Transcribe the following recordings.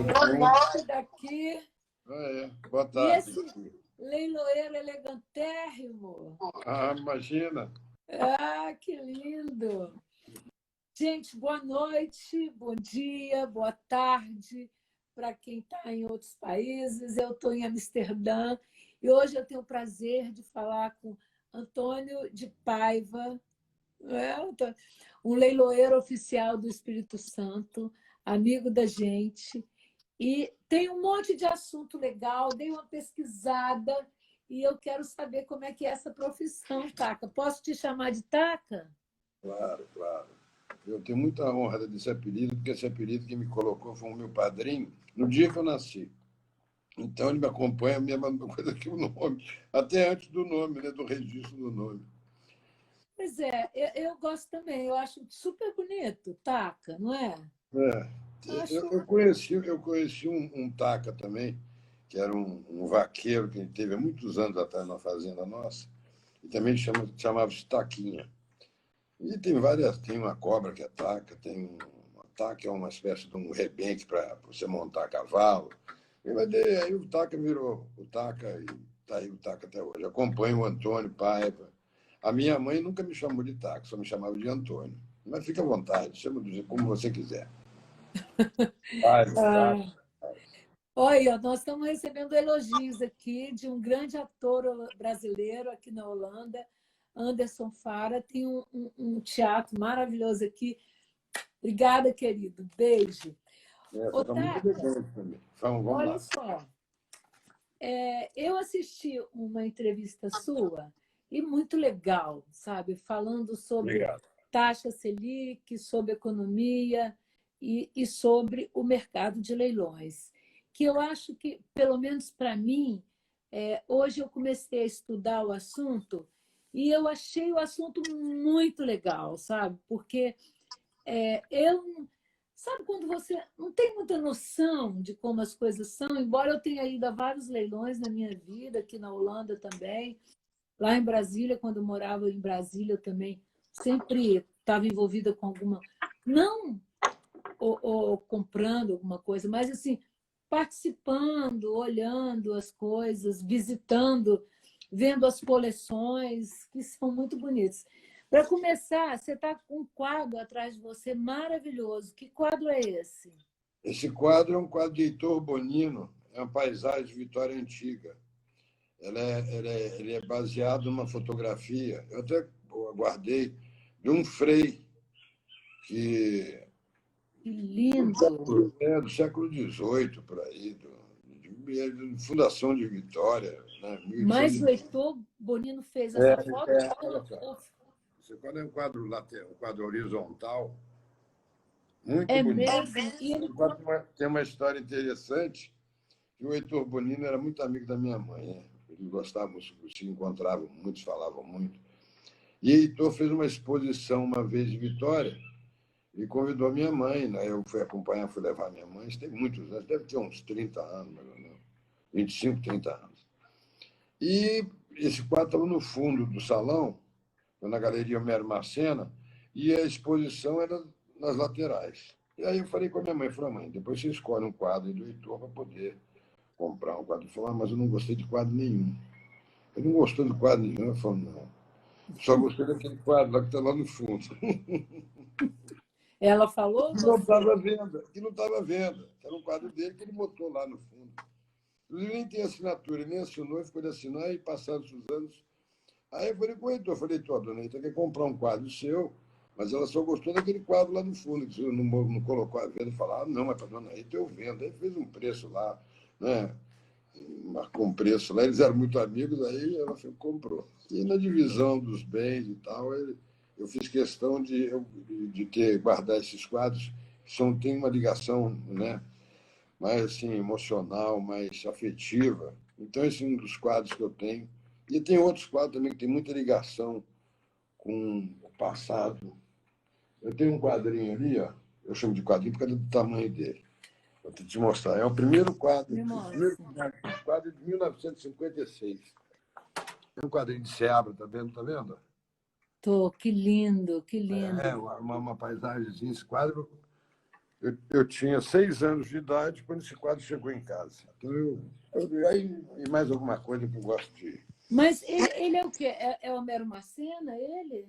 tudo Boa bem? noite daqui. Boa E tarde. esse leiloeiro elegantérrimo. Imagina. Ah, que lindo! Gente, boa noite, bom dia, boa tarde para quem está em outros países. Eu estou em Amsterdã e hoje eu tenho o prazer de falar com Antônio de Paiva, né? Um leiloeiro oficial do Espírito Santo, amigo da gente. E tem um monte de assunto legal, dei uma pesquisada e eu quero saber como é que é essa profissão, Taca. Posso te chamar de Taca? Claro, claro. Eu tenho muita honra desse apelido, porque esse apelido que me colocou foi o meu padrinho no dia que eu nasci. Então, ele me acompanha a mesma coisa que o nome, até antes do nome, né, do registro do nome. Pois é, eu gosto também, eu acho super bonito, Taca, não é? É. Acho. Eu conheci um Taca também, que era um vaqueiro que teve há muitos anos atrás na fazenda nossa, e também chamava-se Taquinha. E tem várias, tem uma cobra que ataca, tem um ataque, é uma espécie de um rebenque para você montar a cavalo. Aí o Taca virou o Taca e está aí o Taca até hoje. Acompanho o Antônio Paiva. A minha mãe nunca me chamou de Taca, só me chamava de Antônio. Mas fica à vontade, chama como você quiser. Paiva, Taca. Ah, olha, nós estamos recebendo elogios aqui de um grande ator brasileiro aqui na Holanda, Anderson Fara. Tem um teatro maravilhoso aqui. Obrigada, querido. Beijo. Você Ô, está muito Taca, elegante também. Vamos olha lá. só. Eu assisti uma entrevista sua e muito legal, sabe? Falando sobre Obrigado. taxa Selic, sobre economia e sobre o mercado de leilões. Que eu acho que, pelo menos para mim, hoje eu comecei a estudar o assunto e eu achei o assunto muito legal, sabe? Porque eu. Sabe quando você não tem muita noção de como as coisas são, embora eu tenha ido a vários leilões na minha vida, aqui na Holanda também, lá em Brasília, quando eu morava em Brasília, eu também sempre estava envolvida com alguma. Não ou comprando alguma coisa, mas assim, participando, olhando as coisas, visitando, vendo as coleções, que são muito bonitas. Para começar, você está com um quadro atrás de você maravilhoso. Que quadro é esse? Esse quadro é um quadro de Heitor Bonino, é uma paisagem de Vitória Antiga. Ele é baseado numa fotografia, eu até guardei, de um frei que Que lindo! do século XVIII, por aí, de fundação de Vitória, né? Mas o 1800. Heitor Bonino fez essa foto? Olha só. Esse quadro é um quadro lateral, um quadro horizontal, muito É bonito. mesmo? E ele O quadro tem uma história interessante, que o Heitor Bonino era muito amigo da minha mãe, né? Eles gostavam, se encontravam muito, falavam muito. E Heitor fez uma exposição uma vez em Vitória e convidou a minha mãe, né? Eu fui acompanhar, fui levar a minha mãe, isso tem muitos anos, deve ter uns 30 anos, mais ou menos, 25, 30 anos. E esse quadro estava no fundo do salão, na Galeria Homero Marcena, e a exposição era nas laterais. E aí eu falei com a minha mãe, falei, mãe, depois você escolhe um quadro do Heitor para poder comprar um quadro. Ele falou, mas eu não gostei de quadro nenhum. Ele não gostou de quadro nenhum. Eu falei, não, só gostei daquele quadro lá que está lá no fundo. Ela falou ou Que não você? estava à venda, que não estava à venda. Era um quadro dele que ele botou lá no fundo. Ele nem tem assinatura, ele nem assinou, ele ficou de assinar e passados os anos. Aí eu falei com o Heitor, falei, dona Heitor quer comprar um quadro seu, mas ela só gostou daquele quadro lá no fundo, que você não colocou à venda. Falar, não, mas para dona Heitor eu vendo. Aí fez um preço lá, né? Marcou um preço lá, eles eram muito amigos, aí ela comprou. E na divisão dos bens e tal, eu fiz questão de guardar esses quadros, que têm uma ligação, né, mais assim, emocional, mais afetiva. Então, esse é um dos quadros que eu tenho. E tem outros quadros também que têm muita ligação com o passado. Eu tenho um quadrinho ali, ó, eu chamo de quadrinho por causa do tamanho dele. Vou te mostrar. É o primeiro quadro, Me o mostra. primeiro quadro de 1956. É um quadrinho de Seabra, tá vendo? Tá vendo? Tô, que lindo, que lindo. É uma paisagem. Esse quadro eu tinha 6 anos de idade quando esse quadro chegou em casa. Então, aí, e mais alguma coisa que eu gosto de... Mas ele é o quê? É Homero Macena, ele?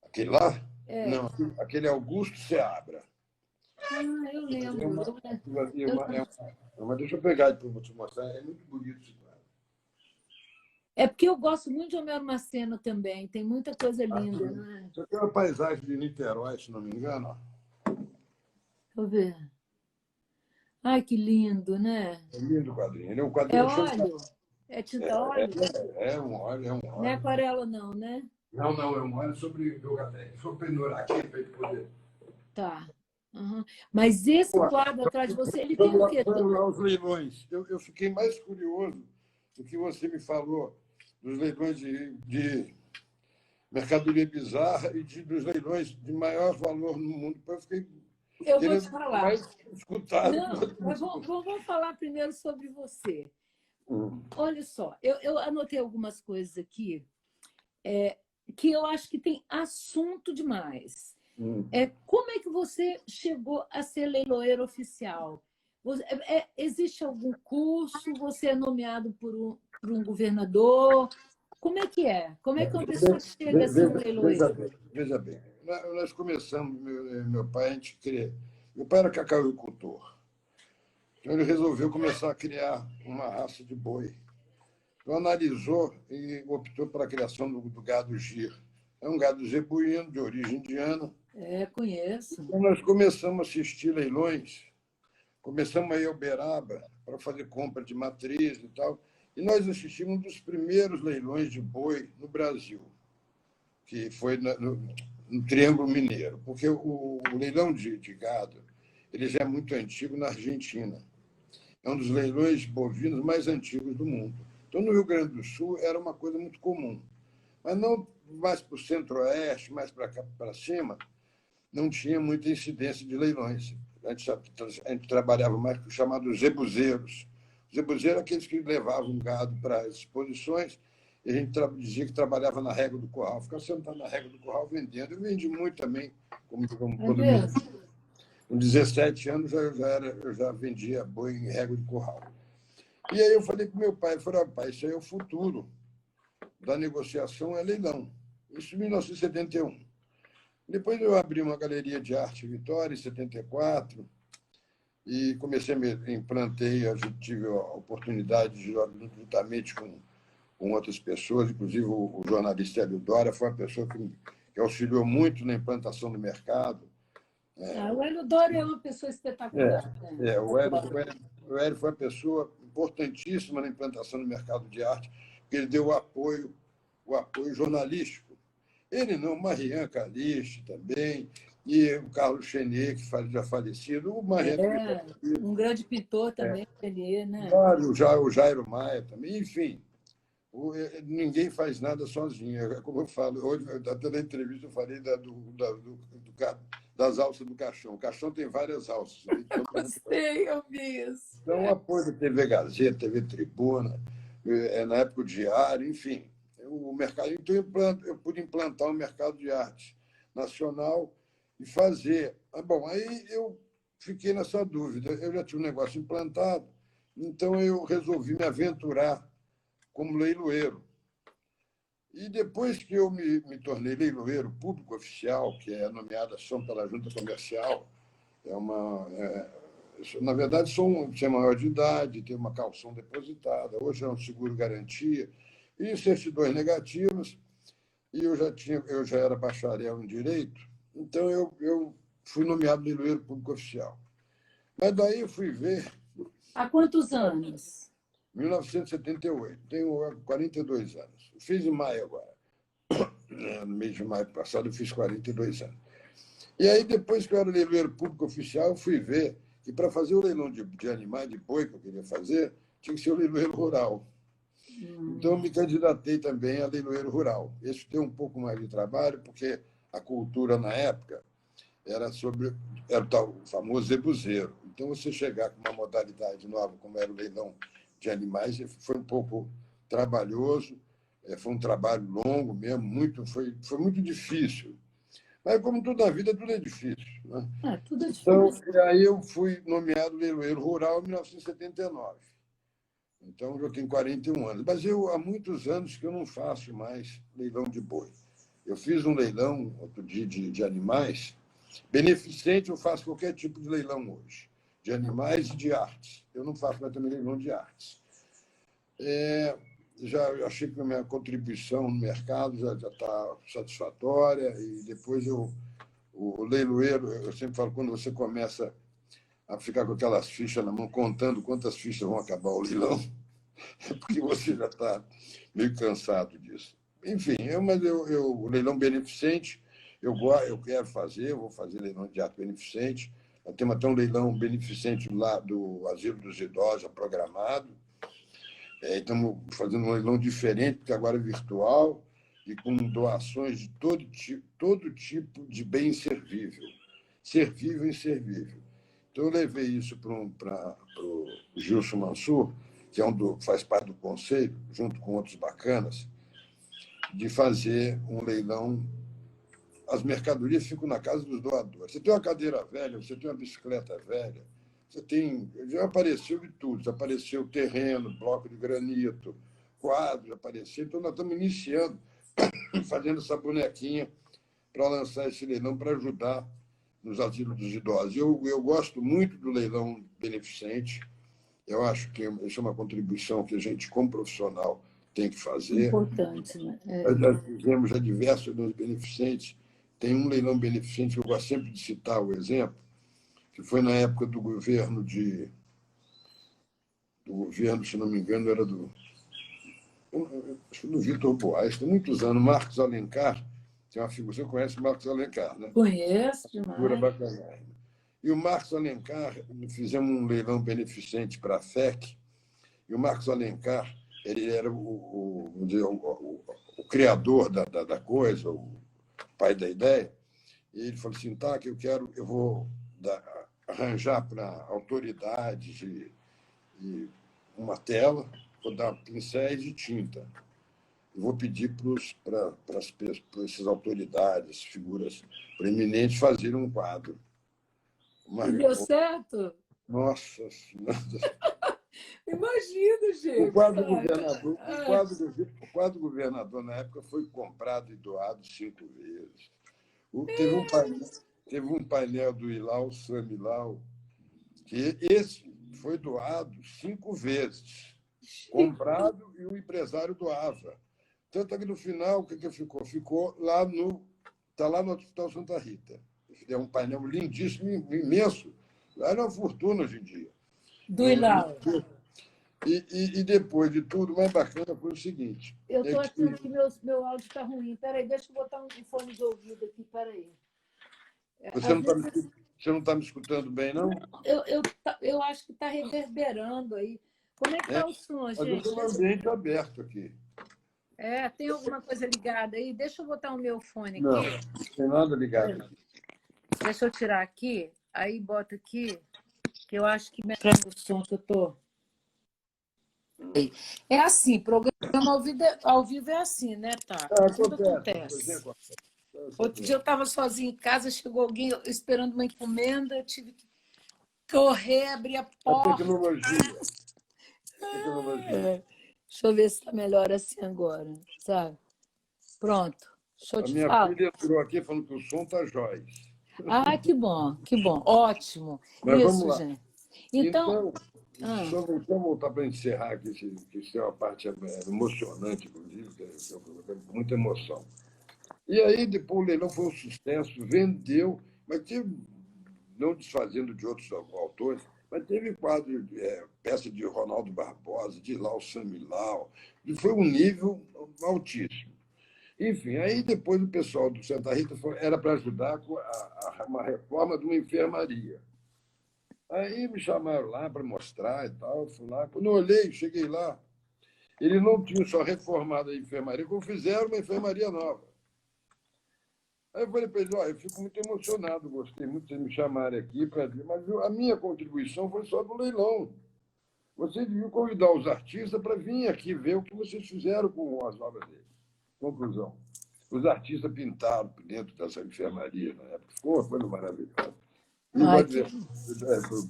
Aquele lá? É. Não, aquele é Augusto Seabra. Ah, eu É lembro. uma, Eu- deixa eu pegar para te mostrar. É muito bonito esse quadro. É porque eu gosto muito de Homero Macena também. Tem muita coisa linda, não é? Isso aqui é uma paisagem de Niterói, se não me engano. Deixa eu ver. Ai, que lindo, né? É lindo o quadrinho. Ele é um É quadrinho... óleo? É tinta óleo? É um óleo, é um Não é óleo. aquarela, não, né? Não, não, é um óleo sobre Yogatec. Deixa eu pendurar aqui para ele poder... Tá. Uhum. Mas esse quadro atrás de você, ele tem o quê? Vamos lá, os leilões. Eu fiquei mais curioso do que você me falou dos leilões de mercadoria bizarra e dos leilões de maior valor no mundo. Eu fiquei Eu vou te querendo falar. mais escutar. Não, mas vamos falar primeiro sobre você. Hum, Olha só, eu anotei algumas coisas aqui que eu acho que tem assunto demais. hum. Como é que você chegou a ser leiloeiro oficial? Existe algum curso? Você é nomeado por um governador? Como é que é? Como é que uma pessoa chega a ser um Veja leiloeiro? bem, veja bem. Nós começamos, meu pai, a gente cria. Meu pai era cacauicultor. Então, ele resolveu começar a criar uma raça de boi. Então, analisou e optou pela criação do gado gir. É um gado zebuíno, de origem indiana. Conheço. Então, nós começamos a assistir leilões, começamos a ir a Uberaba para fazer compra de matriz e tal, e nós assistimos um dos primeiros leilões de boi no Brasil, que foi no Triângulo Mineiro, porque o leilão de gado ele já é muito antigo na Argentina. É um dos leilões bovinos mais antigos do mundo. Então, no Rio Grande do Sul, era uma coisa muito comum. Mas não mais para o centro-oeste, mais para cá para cima, não tinha muita incidência de leilões. A gente trabalhava mais com os chamados zebuzeiros. Os zebuzeiros eram aqueles que levavam gado para as exposições, e a gente dizia que trabalhava na régua do curral. Ficava sentado na régua do curral vendendo. Eu vendi muito também, como É todo mundo. mesmo? Com 17 anos, eu já vendia boi em régua de curral. E aí eu falei com meu pai, falei, pai, isso aí é o futuro da negociação, é leilão. Isso em 1971. Depois eu abri uma galeria de arte em Vitória, em 74, e comecei a implantei, eu tive a oportunidade de, juntamente com outras pessoas, inclusive o jornalista Hélio Dória foi uma pessoa que auxiliou muito na implantação do mercado. O Hélio Dória é uma pessoa espetacular. Né? O Hélio foi uma pessoa importantíssima na implantação do mercado de arte, porque ele deu o apoio jornalístico. Ele não, Marian Calixto também, e o Carlos Chenier, que já falecido, o Marian Um grande pintor também, Chenier, né? o Jairo Maia também, enfim. Ninguém faz nada sozinho. Como eu falo, hoje, até na entrevista, eu falei das alças do caixão. O caixão tem várias alças. Eu gostei, eu vi isso. Então, o apoio da TV Gazeta, TV Tribuna, na época o Diário, enfim. O mercado, então, eu pude implantar um mercado de arte nacional e fazer. Bom, aí eu fiquei nessa dúvida. Eu já tinha um negócio implantado, então eu resolvi me aventurar como leiloeiro. E depois que eu me tornei leiloeiro público oficial, que é nomeação pela Junta Comercial, na verdade, sou maior de idade, tenho uma calção depositada, hoje é um seguro garantia, e certidões negativas, e eu já era bacharel em Direito, então eu fui nomeado leiloeiro público oficial. Mas daí eu fui ver... Há quantos anos? 1978, tenho 42 anos. Fiz em maio agora. No mês de maio passado, eu fiz 42 anos. E aí, depois que eu era leiloeiro público oficial, eu fui ver que para fazer o leilão de animais, de boi que eu queria fazer, tinha que ser o leiloeiro rural. Então, eu me candidatei também a leiloeiro rural. Esse deu um pouco mais de trabalho, porque a cultura, na época, era o famoso zebuzeiro. Então, você chegar com uma modalidade nova, como era o leilão de animais, foi um pouco trabalhoso, foi um trabalho longo mesmo, foi muito difícil. Aí, como tudo na vida, tudo é difícil, né? Tudo é Então, difícil. aí eu fui nomeado leiloeiro rural em 1979. Então, eu tenho 41 anos. Mas há muitos anos que eu não faço mais leilão de boi. Eu fiz um leilão outro dia de animais. Beneficente, eu faço qualquer tipo de leilão hoje, de animais e de artes. Eu não faço mais também leilão de artes. Já achei que a minha contribuição no mercado já está satisfatória, e depois o leiloeiro, eu sempre falo, quando você começa a ficar com aquelas fichas na mão, contando quantas fichas vão acabar o leilão, é porque você já está meio cansado disso. Enfim, o leilão beneficente, eu quero fazer, eu vou fazer leilão de arte beneficente. Nós temos até um leilão beneficente lá do Asilo dos Idosos, já programado. Estamos fazendo um leilão diferente, porque agora é virtual, e com doações de todo tipo de bem servível. Servível e inservível. Então, eu levei isso para o Gilson Mansur, que faz parte do conselho, junto com outros bacanas, de fazer um leilão. As mercadorias ficam na casa dos doadores. Você tem uma cadeira velha, você tem uma bicicleta velha, já apareceu de tudo. Já apareceu terreno, bloco de granito, quadros, apareceu. Então, nós estamos iniciando, fazendo essa bonequinha para lançar esse leilão, para ajudar nos asilos dos idosos. Eu gosto muito do leilão beneficente. Eu acho que isso é uma contribuição que a gente, como profissional, tem que fazer. Importante, né? Nós já fizemos já diversos leilões beneficentes. Tem um leilão beneficente que eu gosto sempre de citar o exemplo, que foi na época do governo, se não me engano, era acho que do Vitor Boas, tem muitos anos, Marcos Alencar, tem uma figura, você conhece Marcos Alencar, né? Conheço Figura demais. bacana. E o Marcos Alencar, fizemos um leilão beneficente para a FEC, e o Marcos Alencar, ele era o criador da coisa, o pai da ideia, e ele falou assim, tá, que eu vou arranjar para autoridades e uma tela, vou dar pincéis e tinta. Eu vou pedir para essas autoridades, figuras preeminentes, fazerem um quadro. E deu certo? Nossa Senhora! Imagino, O gente. quadro governador, o quadro governador na época foi comprado e doado 5 vezes. Teve um painel do Ilau Samilau, que esse foi doado 5 vezes, comprado e o empresário doava. Tanto que no final, o que ficou? Ficou lá está lá no Hospital Santa Rita. É um painel lindíssimo, imenso. Lá é uma fortuna hoje em dia. Do Ilau. E depois de tudo, o mais bacana foi o seguinte. Eu estou achando que meu áudio está ruim. Espera aí, deixa eu botar um fone de ouvido aqui. Espera aí. Você não está me escutando bem, não? Eu acho que está reverberando aí. Como é que está o som, Mas eu gente? estou no ambiente aberto aqui. Tem alguma coisa ligada aí? Deixa eu botar o meu fone Não, aqui. não tem nada ligado aqui. Deixa eu tirar aqui. Aí bota aqui, que eu acho que melhora o som que eu estou. É assim, programa ao vivo é assim, né, tá? Tudo acontece. Outro dia eu estava sozinha em casa, chegou alguém esperando uma encomenda, eu tive que correr, abrir a porta. A tecnologia. Deixa eu ver se está melhor assim agora, sabe? Pronto. Deixa eu te falar. A minha filha entrou aqui falando que o som está jóia. Ah, que bom, que bom. Ótimo. Mas isso, vamos lá. gente. Então só voltar para encerrar aqui, que isso é uma parte emocionante, inclusive, que é muita emoção. E aí, depois, o leilão foi um sucesso, vendeu, mas teve, não desfazendo de outros autores, mas teve quadro, peça de Ronaldo Barbosa, de Lau Samilau, e foi um nível altíssimo. Enfim, aí depois o pessoal do Santa Rita era para ajudar com uma reforma de uma enfermaria. Aí me chamaram lá para mostrar e tal, fui lá. Quando eu olhei, cheguei lá, eles não tinham só reformado a enfermaria, como fizeram uma enfermaria nova. Aí eu falei para eles, eu fico muito emocionado, gostei muito de me chamarem aqui para ver, mas a minha contribuição foi só do leilão. Vocês deviam convidar os artistas para vir aqui ver o que vocês fizeram com as obras deles. Conclusão. Os artistas pintaram dentro dessa enfermaria na época. Ficou uma coisa maravilhosa. E Ai, uma que...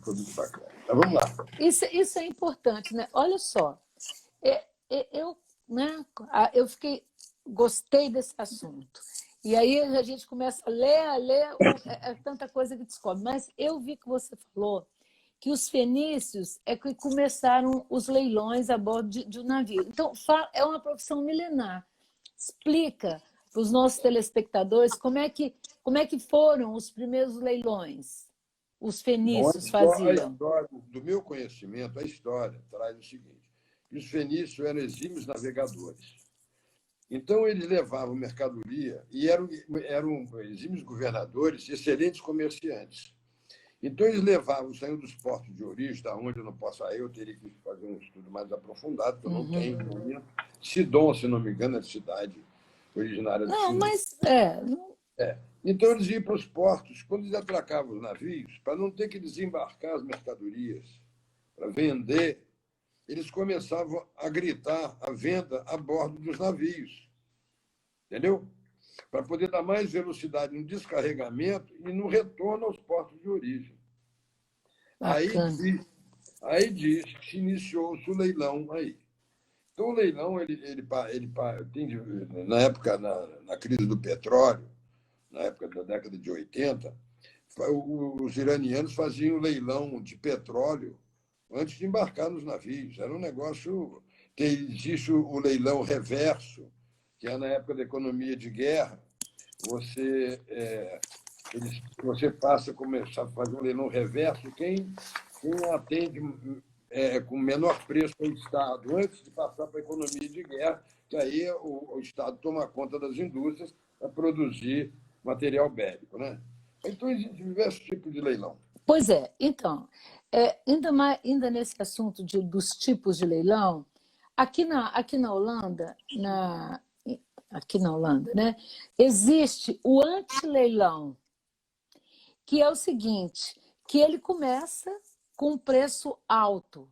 foi muito bacana. Mas vamos lá. Isso é importante, né? Olha só, eu, né, eu gostei desse assunto. E aí a gente começa a ler, é tanta coisa que descobre. Mas eu vi que você falou que os fenícios é que começaram os leilões a bordo de um navio. Então, é uma profissão milenar. Explica para os nossos telespectadores como é que foram os primeiros leilões os Bom, fenícios a faziam. história, do meu conhecimento, a história traz o seguinte: os fenícios eram exímios navegadores. Então, eles levavam mercadoria e eram exímios governadores, excelentes comerciantes. Então, eles levavam, saindo dos portos de origem, da onde eu não posso sair, eu teria que fazer um estudo mais aprofundado, porque eu não tenho no momento. Sidon, se não me engano, é a cidade originária de Não, Sidon. mas Então, eles iam para os portos, quando eles atracavam os navios, para não ter que desembarcar as mercadorias para vender, eles começavam a gritar a venda a bordo dos navios, entendeu? Para poder dar mais velocidade no descarregamento e no retorno aos portos de origem. Aí bacana. diz, aí diz que se iniciou-se o leilão aí. Então, o leilão, na época, na crise do petróleo, na época da década de 80, os iranianos faziam leilão de petróleo antes de embarcar nos navios. Era um negócio. Existe o leilão reverso, que é na época da economia de guerra. Você, você passa a começar a fazer um leilão reverso, quem atende com menor preço ao Estado, antes de passar para a economia de guerra, que aí o Estado toma conta das indústrias para produzir material bélico. Né? Então, existem diversos tipos de leilão. Pois é, então, ainda nesse assunto dos tipos de leilão, aqui na Holanda, aqui na Holanda, né, existe o antileilão, que é o seguinte, que ele começa com um preço alto.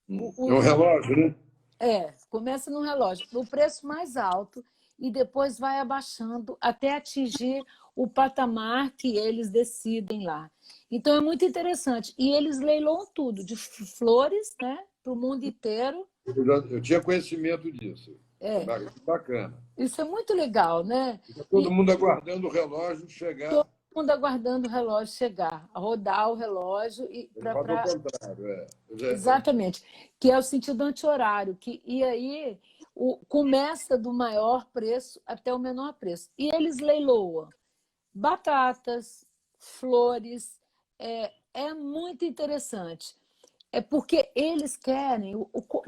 É um relógio, né? Começa no relógio, o preço mais alto e depois vai abaixando até atingir o patamar que eles decidem lá. Então é muito interessante. E eles leiloam tudo, de flores, né, para o mundo inteiro. Eu tinha conhecimento disso. Bacana. Isso é muito legal, né? Todo mundo aguardando o relógio chegar. Todo mundo aguardando o relógio chegar, a rodar o relógio e Falta o contrário. Exatamente, que é o sentido anti-horário, e aí começa do maior preço até o menor preço. E eles leiloam batatas, flores, é muito interessante. É porque eles querem.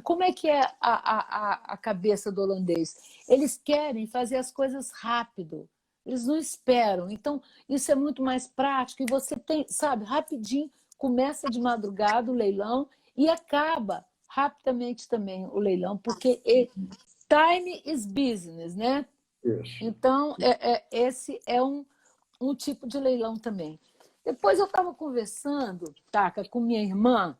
Como é que é a cabeça do holandês? Eles querem fazer as coisas rápido. Eles não esperam. Então, isso é muito mais prático. E você tem, sabe, rapidinho, começa de madrugada o leilão e acaba rapidamente também o leilão, porque time is business, né? Isso. Então, esse é um tipo de leilão também. Depois eu estava conversando, Taca, com minha irmã,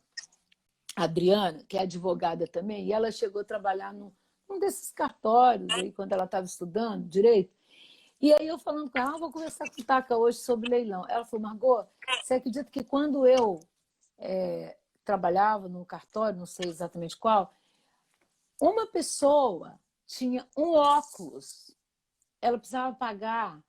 Adriana, que é advogada também, e ela chegou a trabalhar num desses cartórios aí, quando ela estava estudando direito. E aí eu falando com ela, vou conversar com o Taca hoje sobre leilão. Ela falou, Margot, você acredita que quando eu trabalhava num cartório, não sei exatamente qual, uma pessoa tinha um óculos, ela precisava pagar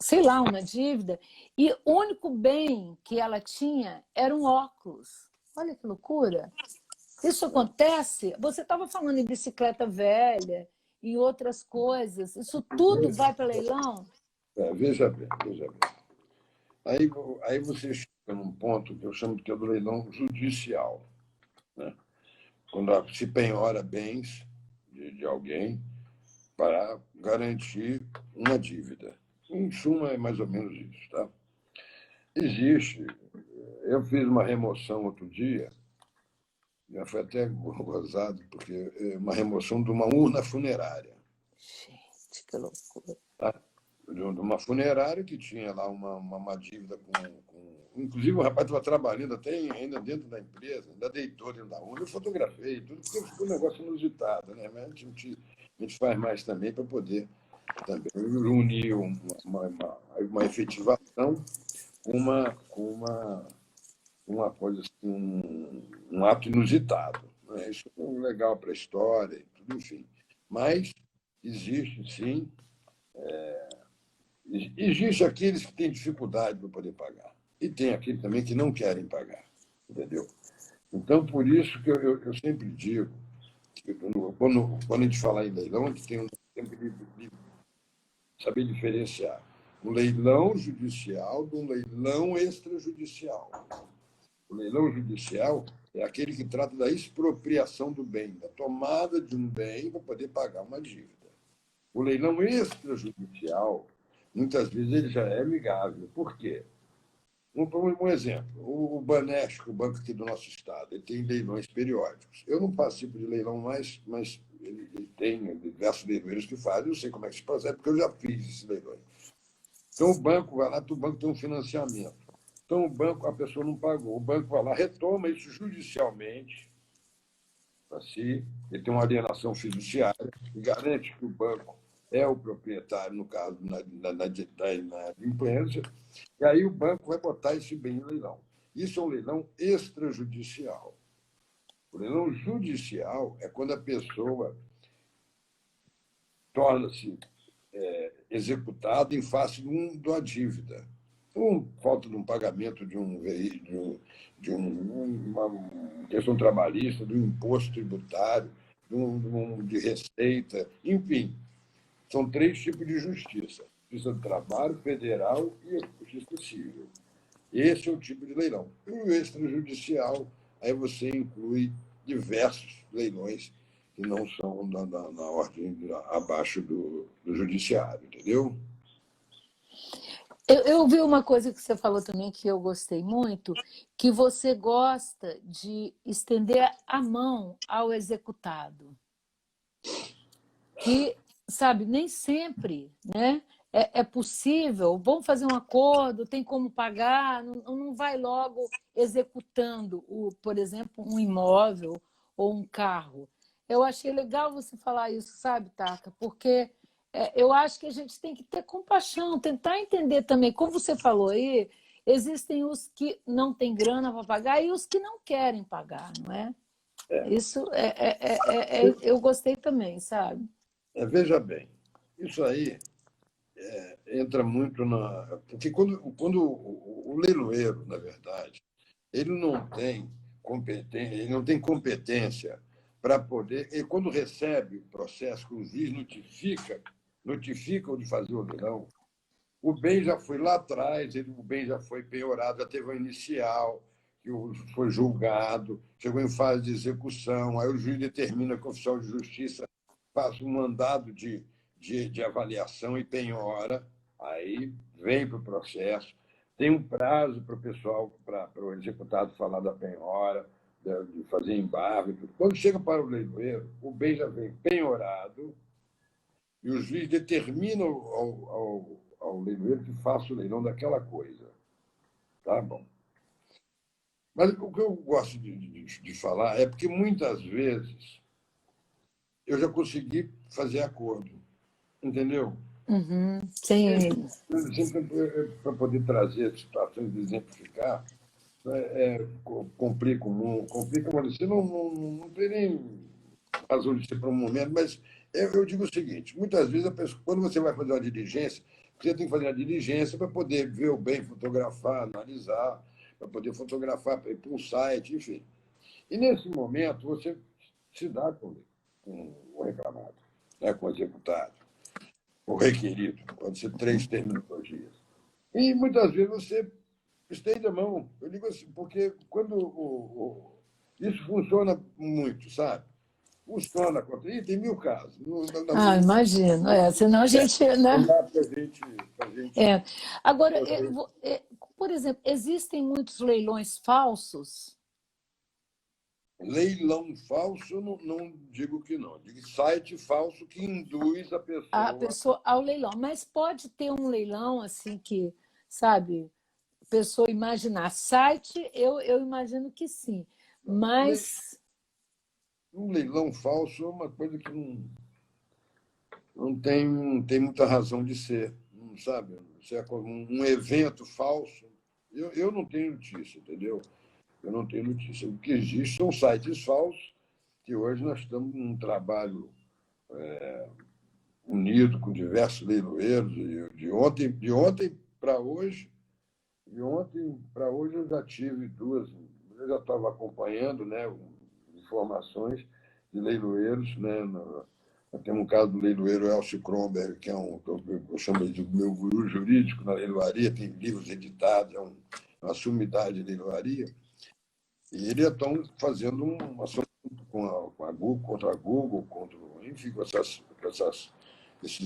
sei lá, uma dívida, e o único bem que ela tinha era um óculos. Olha que loucura! Isso acontece? Você estava falando em bicicleta velha, em outras coisas. Isso tudo vai para leilão? Veja bem, veja bem. Aí você chega num ponto que eu chamo que é do leilão judicial. Né? Quando se penhora bens de alguém para garantir uma dívida. Em suma, é mais ou menos isso. Tá? Existe. Eu fiz uma remoção outro dia, já foi até gozado, porque é uma remoção de uma urna funerária. Gente, que loucura. Tá? De uma funerária que tinha lá uma dívida inclusive, o rapaz estava trabalhando até ainda dentro da empresa, ainda deitou dentro da urna. Eu fotografei tudo, porque ficou um negócio inusitado, né? Mas a gente a gente faz mais também para poder também unir uma efetivação com uma coisa assim, um ato inusitado. Né? Isso é legal para a história, tudo, enfim. Mas existe, sim, existe aqueles que têm dificuldade para poder pagar. E tem aqueles também que não querem pagar. Entendeu? Então, por isso que eu sempre digo, que quando a gente fala em leilão, a gente tem um tempo de saber diferenciar um leilão judicial de um leilão extrajudicial. O leilão judicial é aquele que trata da expropriação do bem, da tomada de um bem para poder pagar uma dívida. O leilão extrajudicial, muitas vezes, ele já é amigável. Por quê? Um exemplo, o Banesco, o banco aqui do nosso estado, ele tem leilões periódicos. Eu não participo de leilão mais, mas ele tem diversos leiloeiros que fazem, eu sei como é que se processa, porque eu já fiz esses leilões. Então, o banco vai lá, o banco tem um financiamento. Então, o banco, a pessoa não pagou. O banco vai lá, retoma isso judicialmente para si, ele tem uma alienação fiduciária, que garante que o banco é o proprietário, no caso, na inadimplência, e aí o banco vai botar esse bem em leilão. Isso é um leilão extrajudicial. O leilão judicial é quando a pessoa torna-se executada em face de uma dívida. Por falta de um pagamento de um veículo, uma questão trabalhista, de um imposto tributário, de receita, enfim. São 3 tipos de justiça: justiça do trabalho, federal e justiça civil. Esse é o tipo de leilão. E o extrajudicial, aí você inclui diversos leilões que não são na ordem abaixo do judiciário, entendeu? Eu vi uma coisa que você falou também que eu gostei muito, que você gosta de estender a mão ao executado. Que, sabe, nem sempre, né, é possível. Vamos fazer um acordo, tem como pagar, não vai logo executando, por exemplo, um imóvel ou um carro. Eu achei legal você falar isso, sabe, Taca? Porque eu acho que a gente tem que ter compaixão, tentar entender também. Como você falou aí, existem os que não têm grana para pagar e os que não querem pagar, não é? Isso eu gostei também, sabe? Veja bem, isso aí entra muito na. Porque quando o leiloeiro, na verdade, ele não tem competência para poder. E quando recebe o processo, que o juiz notifica de fazer o leilão, o bem já foi lá atrás, o bem já foi penhorado, já teve um inicial, que foi julgado, chegou em fase de execução, aí o juiz determina que o oficial de justiça faça um mandado de avaliação e penhora, aí vem para o processo, tem um prazo para o pessoal, para o executado falar da penhora, de fazer embargo e tudo. Quando chega para o leiloeiro, o bem já vem penhorado, e o juiz determina ao leiloeiro que faça o leilão daquela coisa. Tá bom. Mas o que eu gosto de falar é porque muitas vezes eu já consegui fazer acordo, entendeu? Uhum, sim. Sempre para poder trazer situações de exemplificar, complica o mundo, complica, mas você não tem nem razão de ser para um momento, mas eu digo o seguinte: muitas vezes, quando você vai fazer uma diligência, você tem que fazer a diligência para poder ver o bem, fotografar, analisar, para poder fotografar, para ir para um site, enfim. E nesse momento, você se dá com o reclamado, né, com o executado, o requerido, pode ser 3 terminologias. E muitas vezes você estende a mão. Eu digo assim, porque quando isso funciona muito, sabe? Funciona. E tem 1000 casos. Ah, imagino. Senão a gente, Não né? dá para a gente É. Agora, correr. por exemplo, existem muitos leilões falsos? Leilão falso, não digo que não. Digo site falso que induz a A pessoa. pessoa ao leilão, mas pode ter um leilão assim que, sabe, a pessoa imaginar. Site, eu imagino que sim, mas Um leilão falso é uma coisa que não. não tem muita razão de ser, não sabe? Se é um evento falso, eu não tenho notícia, entendeu? Eu não tenho notícia. O que existe são sites falsos, que hoje nós estamos num trabalho unido com diversos leiloeiros, e de ontem para hoje, eu já tive duas, eu já estava acompanhando, né, informações de leiloeiros, né, temos um caso do leiloeiro Elcio Kronberg, que eu chamo de meu guru jurídico na leiloaria, tem livros editados, é uma sumidade de leiloaria, e eles estão fazendo uma ação com a Google, contra a Google, enfim, com esses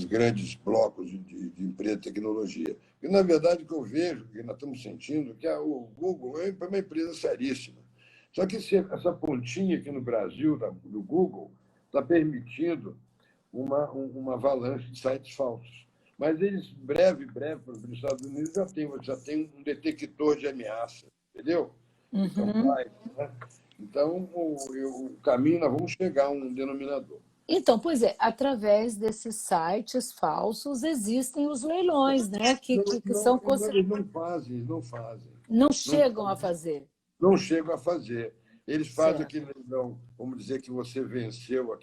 grandes blocos de empresa de tecnologia. E, na verdade, o que eu vejo, que nós estamos sentindo, que o Google é uma empresa seríssima. Só que essa pontinha aqui no Brasil, do Google, está permitindo uma avalanche de sites falsos. Mas eles, breve, para os Estados Unidos, já tem um detector de ameaça, entendeu? Então, né? Então o caminho, nós vamos chegar a um denominador. Então, pois é, através desses sites falsos existem os leilões, né? Que são Eles não fazem. Não chegam a fazer. Não chegam a fazer. Eles fazem aquele leilão, vamos dizer que você venceu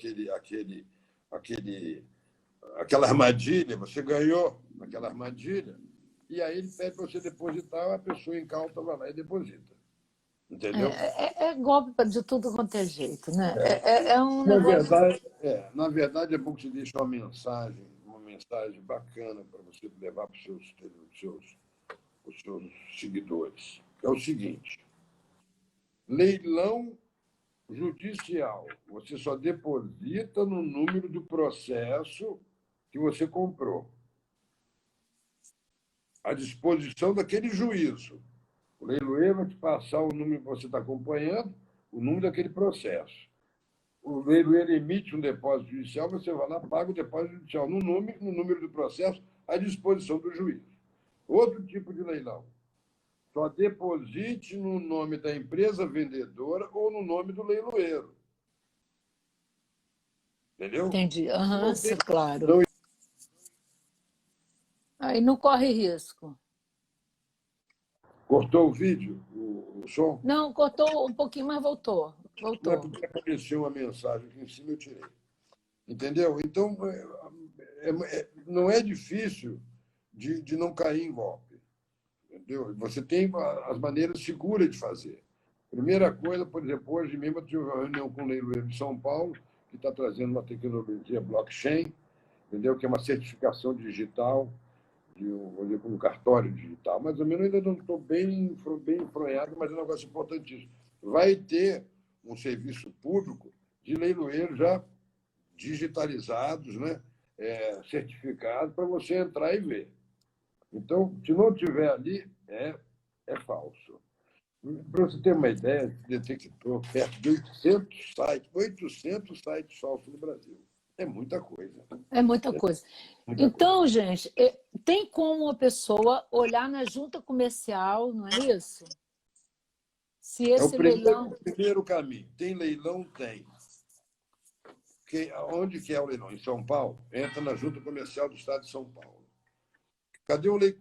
aquela armadilha, você ganhou naquela armadilha, e aí ele pede para você depositar, a pessoa incauta, vai lá e deposita. Entendeu? É golpe de tudo quanto é jeito, né? É um negócio... Na verdade, é bom que você deixe uma mensagem bacana para você levar para os seus seguidores. É o seguinte: leilão judicial. Você só deposita no número do processo que você comprou, à disposição daquele juízo. O leiloeiro vai te passar o número que você está acompanhando, o número daquele processo. O leiloeiro emite um depósito judicial, você vai lá, paga o depósito judicial no número do processo, à disposição do juiz. Outro tipo de leilão: só deposite no nome da empresa vendedora ou no nome do leiloeiro. Entendeu? Entendi. Claro. Aí não corre risco. Cortou o vídeo, o som? Não, cortou um pouquinho, mas voltou. Não é porque apareceu uma mensagem aqui em cima, eu tirei. Entendeu? Então, não é difícil de não cair em golpe. Entendeu? Você tem as maneiras seguras de fazer. Primeira coisa, por exemplo, hoje mesmo eu tive uma reunião com o leiloeiro de São Paulo, que está trazendo uma tecnologia blockchain, entendeu? Que é uma certificação digital, com cartório digital. Mais ou menos, ainda não estou bem enfronhado, mas é um negócio importantíssimo. Vai ter um serviço público de leiloeiros já digitalizados, né? Certificados, para você entrar e ver. Então, se não tiver ali, é falso. Para você ter uma ideia, detectou perto de 800 sites falsos no Brasil. É muita coisa. É muita coisa. Então, gente, tem como uma pessoa olhar na junta comercial, não é isso? Se esse leilão... o primeiro caminho. Tem leilão? Tem. Onde que é o leilão? Em São Paulo? Entra na junta comercial do Estado de São Paulo.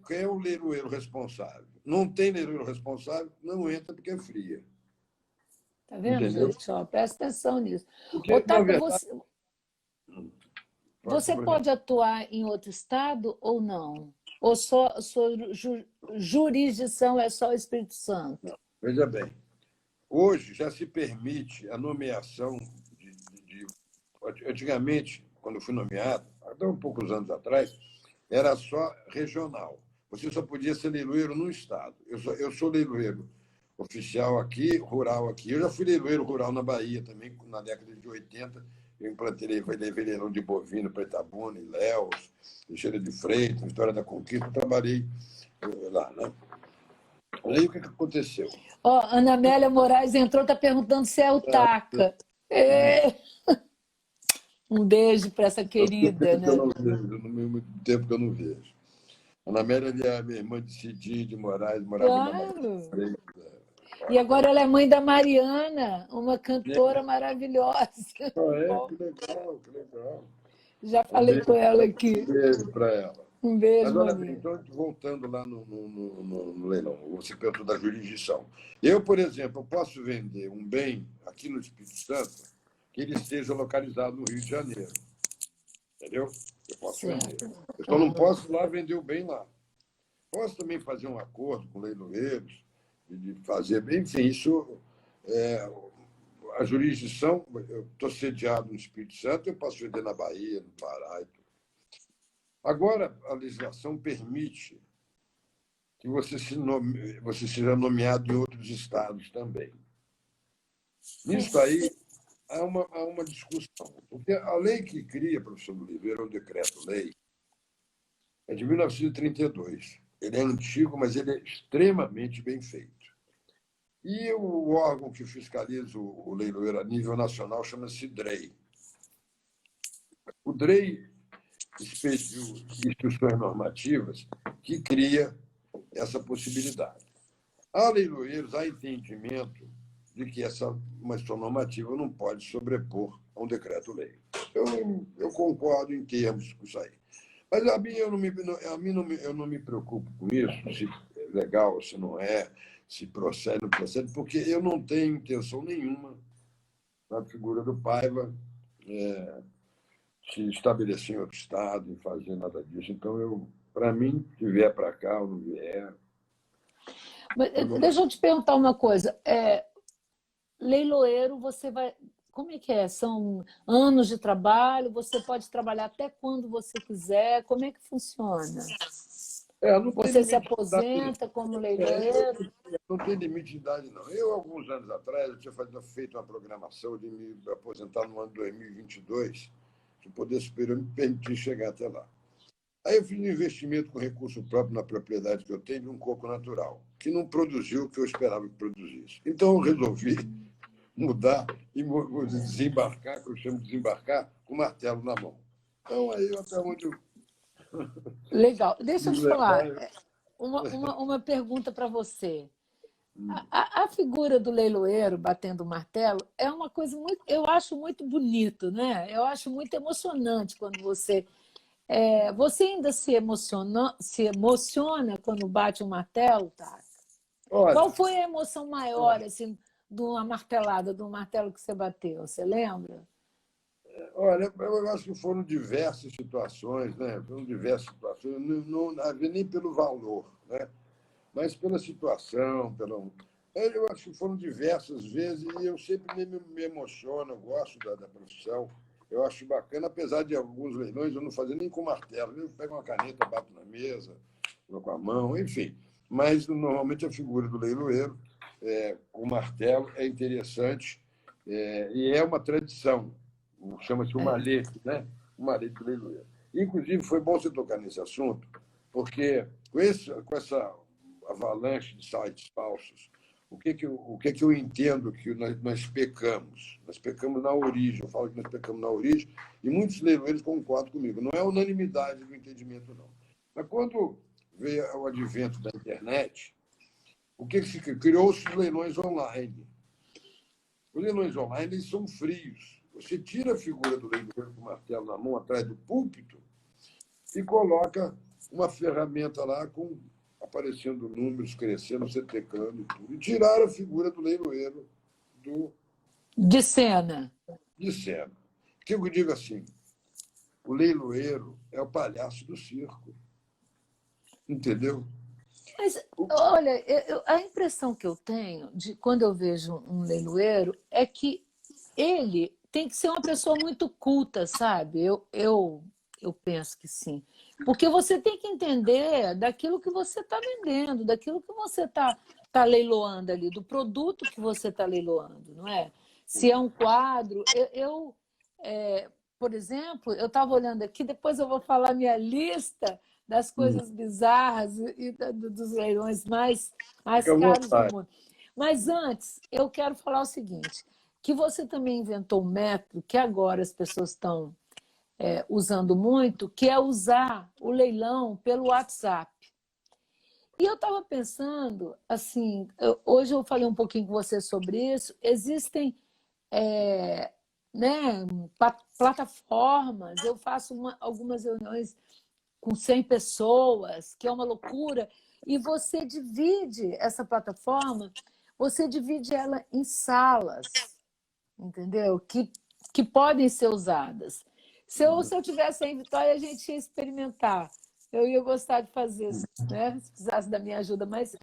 Quem é o leiloeiro responsável? Não tem leiloeiro responsável, não entra porque é fria. Tá vendo, entendeu? Gente? Presta atenção nisso. Porque, Otávio, verdade... você pode atuar em outro estado ou não? Ou sua jurisdição é só o Espírito Santo? Não. Veja bem, hoje já se permite a nomeação Antigamente, quando eu fui nomeado, até um poucos anos atrás, era só regional. Você só podia ser leiloeiro no estado. Eu sou leiloeiro oficial aqui, rural aqui. Eu já fui leiloeiro rural na Bahia também, na década de 80. Eu implantei leilão de bovino para Itabuna, Ilhéus, Teixeira de Freitas, Vitória da Conquista. Eu trabalhei lá, né? Aí o que aconteceu? Ana Amélia Moraes entrou, está perguntando se é o TACA. Um beijo para essa querida, né? No mesmo tempo que eu não vejo. Ana Amélia é minha irmã de Cidi, de Moraes, morava na Maria. E agora ela é mãe da Mariana, uma cantora maravilhosa. Que legal, que legal. Já falei com ela aqui. Um beijo para ela. Um beijo, Mas olha bem, Moni. então, voltando lá no leilão, você perguntou da jurisdição. Eu, por exemplo, eu posso vender um bem aqui no Espírito Santo que ele esteja localizado no Rio de Janeiro. Entendeu? Eu posso vender. Certo. Eu só não posso lá vender o bem lá. Posso também fazer um acordo com leiloeiros, de fazer, enfim, isso é, a jurisdição, eu estou sediado no Espírito Santo, eu posso vender na Bahia, no Pará. E tudo. Agora, a legislação permite que você seja nomeado em outros estados também. Nisso aí, há uma discussão, porque a lei que cria, professor Oliveira, é um decreto-lei, é de 1932. Ele é antigo, mas ele é extremamente bem feito. E o órgão que fiscaliza o leiloeiro a nível nacional chama-se DREI. O DREI expediu instruções normativas que cria essa possibilidade. Há leiloeiros, há entendimento de que uma instrução normativa não pode sobrepor a um decreto-lei. Eu concordo em termos com isso aí. Mas a mim, eu não me preocupo com isso, se é legal, se não é, se procede, não procede, porque eu não tenho intenção nenhuma, na figura do Paiva, se estabelecer em outro estado, e fazer nada disso. Então, para mim, se vier para cá ou não vier... Mas, deixa eu te perguntar uma coisa. Leiloeiro, você vai... Como é que é? São anos de trabalho? Você pode trabalhar até quando você quiser? Como é que funciona? Não tem Você se limite de idade, aposenta como leiloeiro? não tem limite de idade, não. Eu, alguns anos atrás, eu tinha feito uma programação de me aposentar no ano 2022, se o Poder Superior me permitir chegar até lá. Aí eu fiz um investimento com recurso próprio na propriedade que eu tenho de um coco natural, que não produziu o que eu esperava que produzisse. Então eu resolvi mudar e desembarcar, que eu chamo de desembarcar, com o martelo na mão. Então aí até onde eu Legal. Deixa eu me te falar. levar... Uma pergunta para você. A figura do leiloeiro batendo o martelo é uma coisa muito, eu acho muito bonito, né? Eu acho muito emocionante quando você ainda se emociona quando bate um martelo, tá? Qual Olha, foi a emoção maior assim de uma martelada, de um martelo que você bateu? Você lembra? Olha, eu acho que foram diversas situações, né? Foram diversas situações, não havia nem pelo valor, né? Mas pela situação, eu acho que foram diversas vezes e eu sempre me emociono, eu gosto da profissão, eu acho bacana, apesar de alguns leilões eu não fazer nem com martelo, eu pego uma caneta, bato na mesa, com a mão, enfim. Mas normalmente a figura do leiloeiro, com o martelo, é interessante e é uma tradição, chama-se o malete, né? O malete do leiloeiro. Inclusive, foi bom você tocar nesse assunto, porque com essa avalanche de sites falsos, o que eu entendo que nós pecamos? Nós pecamos na origem, eu falo que nós pecamos na origem, e muitos leiloeiros concordam comigo. Não é unanimidade do entendimento, não. Mas quando veio o advento da internet, o que se criou-se os leilões online. Os leilões online eles são frios. Você tira a figura do leiloeiro com o martelo na mão, atrás do púlpito, e coloca uma ferramenta lá aparecendo números, crescendo, você teclando e tudo. E tiraram a figura do leiloeiro De cena. de cena. O que eu digo assim? O leiloeiro é o palhaço do circo. Entendeu? Mas, olha, a impressão que eu tenho de quando eu vejo um leiloeiro é que ele tem que ser uma pessoa muito culta, sabe? Eu penso que sim. Porque você tem que entender daquilo que você está vendendo, daquilo que você tá leiloando ali, do produto que você está leiloando, não é? Se é um quadro. Por exemplo, eu estava olhando aqui, depois eu vou falar minha lista das coisas bizarras e dos leilões mais Fica à caros do vontade. mundo. Mas antes, eu quero falar o seguinte, que você também inventou um método que agora as pessoas estão usando muito, que é usar o leilão pelo WhatsApp. E eu estava pensando, assim, hoje eu falei um pouquinho com você sobre isso, existem né, plataformas, eu faço algumas reuniões com 100 pessoas, que é uma loucura, e você divide essa plataforma, você divide ela em salas, entendeu? Que podem ser usadas. Se eu tivesse aí em Vitória, a gente ia experimentar. Eu ia gostar de fazer, né? Se precisasse da minha ajuda. Mas,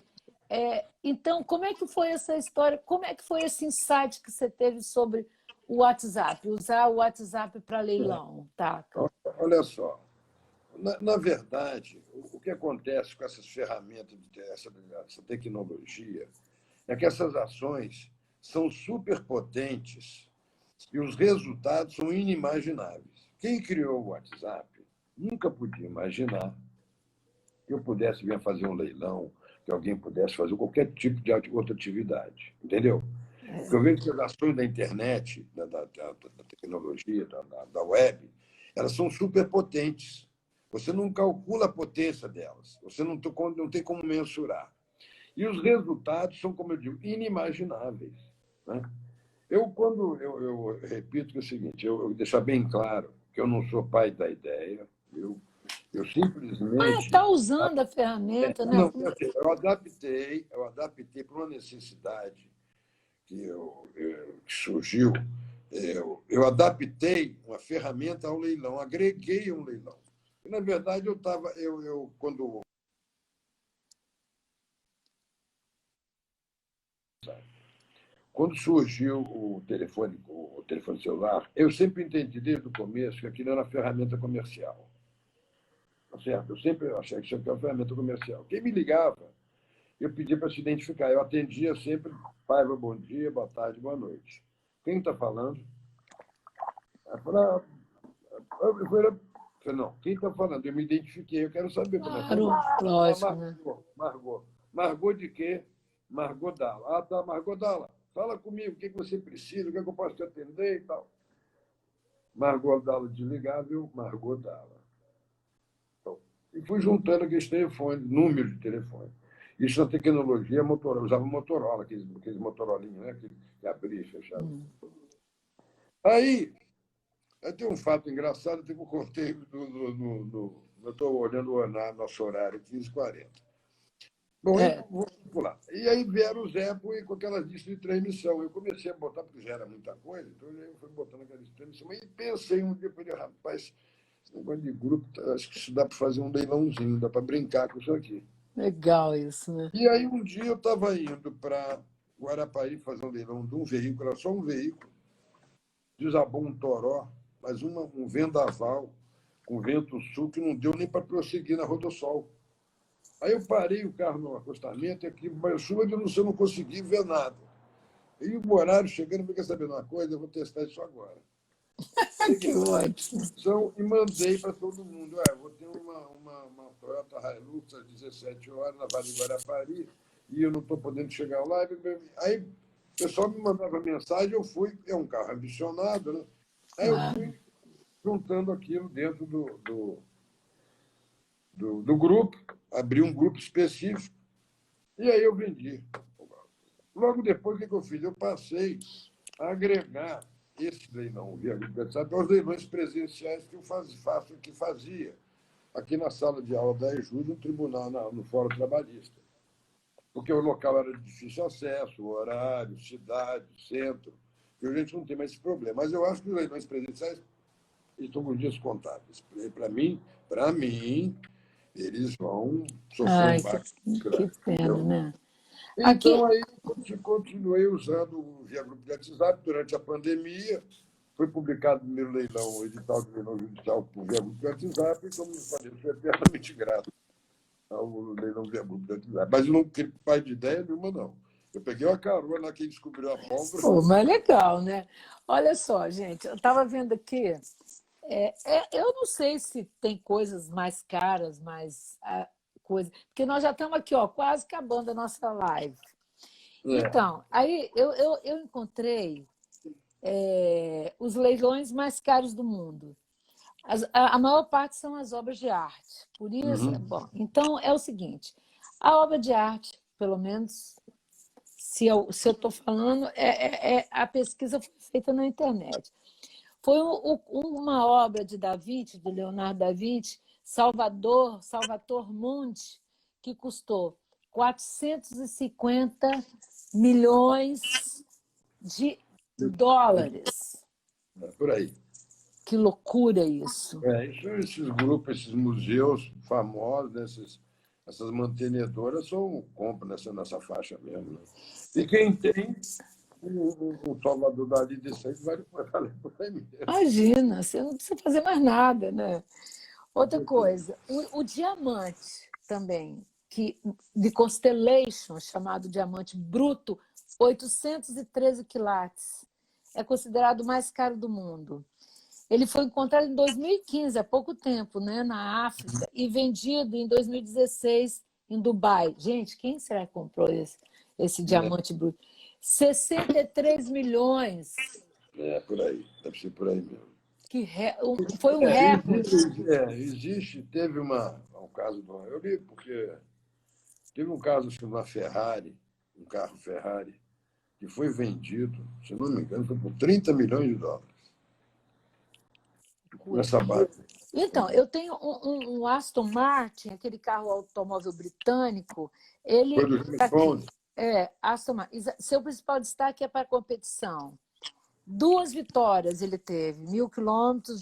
então, como é que foi essa história? Como é que foi esse insight que você teve sobre o WhatsApp? Usar o WhatsApp para leilão, Taca? Olha só, na verdade, o que acontece com essas ferramentas, essa tecnologia, é que essas ações são superpotentes e os resultados são inimagináveis. Quem criou o WhatsApp nunca podia imaginar que eu pudesse vir fazer um leilão, que alguém pudesse fazer qualquer tipo de outra atividade, entendeu? Porque eu vejo que as ações da internet, da tecnologia, da web, elas são superpotentes. Você não calcula a potência delas, você não tem como mensurar. E os resultados são, como eu digo, inimagináveis. Né? Eu repito que é o seguinte, eu deixar bem claro que eu não sou pai da ideia, eu Mas simplesmente... está usando a ferramenta, né? Não, eu adaptei para uma necessidade que surgiu. Eu adaptei uma ferramenta ao leilão, agreguei um leilão. E, na verdade, quando surgiu o telefone celular, eu sempre entendi desde o começo que aquilo era uma ferramenta comercial. Tá certo? Eu sempre achei que isso aqui era uma ferramenta comercial. Quem me ligava, eu pedia para se identificar. Eu atendia sempre, Paiva, bom dia, boa tarde, boa noite. Quem está falando? Eu falei, não, quem está falando? Eu me identifiquei, eu quero saber como é que Claro, lógico, né? Margot de quê? Margot Dalla. Ah, tá, Margot Dalla. Fala comigo, o que você precisa, o que eu posso te atender e tal. Margot Dalla desligável, Margot Dalla. Então, e fui juntando aqueles telefones, números de telefone. Isso na tecnologia, Motorola, usava Motorola, aqueles Motorolinhos, né? Que abria e fechava. Aí tem um fato engraçado que eu contei eu estou olhando nosso horário, 15h40. Bom, vou pular. E aí vieram os Apple com aquelas listas de transmissão. Eu comecei a botar, porque já era muita coisa, então eu fui botando aquelas listas de transmissão. E pensei um dia, falei, rapaz, esse negócio de grupo, acho que isso dá para fazer um leilãozinho, dá para brincar com isso aqui. Legal isso, né? E aí um dia eu estava indo para Guarapari fazer um leilão de um veículo, era só um veículo, desabou um toró, mas um vendaval, com vento sul, que não deu nem para prosseguir na Rodossol. Aí eu parei o carro no acostamento, e aqui, mas chuva de eu não consegui ver nada. E o horário chegando, eu quer saber de uma coisa, eu vou testar isso agora. Que ótimo. E mandei para todo mundo. Vou ter uma Toyota Hilux às 17 horas na Vale do Guarapari, e eu não estou podendo chegar lá. Aí o pessoal me mandava mensagem, eu fui, é um carro adicionado, né? Aí eu fui juntando aquilo dentro do grupo, abri um grupo específico, e aí eu vendi. Logo depois, o que eu fiz? Eu passei a agregar esse leilão via grupo WhatsApp aos leilões presenciais que eu fazia aqui na sala de aula da EJU, no tribunal, no Fórum Trabalhista. Porque o local era de difícil acesso, o horário, cidade, centro, e a gente não tem mais esse problema. Mas eu acho que os leilões presenciais estão com dias contados. Para mim, eles vão sofrer um baque. Que pena, né? Então, aí eu continuei usando via grupo de WhatsApp durante a pandemia. Foi publicado o primeiro leilão, o edital de leilão judicial por via grupo de WhatsApp, e, como eu falei, eu sou eternamente grato ao leilão via grupo de WhatsApp. Mas eu não tenho pai de ideia nenhuma, não. Eu peguei uma carona lá, quem descobriu a pólvora. Pô, mas legal, né? Olha só, gente, eu estava vendo aqui. Eu não sei se tem coisas mais caras, mais coisa, porque nós já estamos aqui, ó, quase acabando a nossa live. Então, aí eu encontrei os leilões mais caros do mundo. A maior parte são as obras de arte. Por isso, bom, então é o seguinte: a obra de arte, pelo menos, se eu estou falando, a pesquisa foi feita na internet. Foi uma obra de Da Vinci, de Leonardo da Vinci, Salvator Mundi, que custou 450 milhões de dólares. É por aí. Que loucura isso. Isso, esses grupos, esses museus famosos, né, essas mantenedoras compram nessa faixa mesmo. Né? E quem tem o Salvador Dali de sempre vale por aí mesmo. Imagina, você não precisa fazer mais nada, né? Outra coisa, o diamante também, de Constellation, chamado diamante bruto, 813 quilates, é considerado o mais caro do mundo. Ele foi encontrado em 2015, há pouco tempo, né, na África, e vendido em 2016 em Dubai. Gente, quem será que comprou esse diamante bruto? 63 milhões. Por aí, deve ser por aí mesmo. Foi um recorde. Teve um caso, eu li porque teve um caso de uma Ferrari, um carro Ferrari, que foi vendido, se não me engano, foi por 30 milhões de dólares. Nessa base. Então, eu tenho um Aston Martin, aquele carro automóvel britânico, ele está aqui. Aston Martin. Seu principal destaque é para a competição. 2 vitórias ele teve, 1.000 quilômetros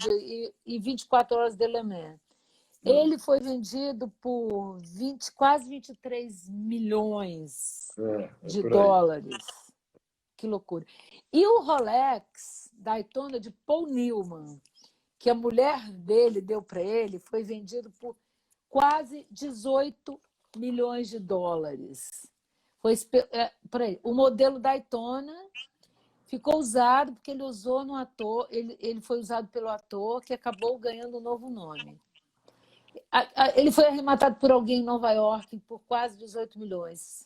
e 24 horas de Le Mans. Ele foi vendido por quase 23 milhões de dólares. Que loucura. E o Rolex Daytona de Paul Newman, que a mulher dele deu para ele, foi vendido por quase 18 milhões de dólares. O modelo Daytona ficou usado porque ele usou no ator, ele foi usado pelo ator que acabou ganhando um novo nome. Ele foi arrematado por alguém em Nova York por quase 18 milhões.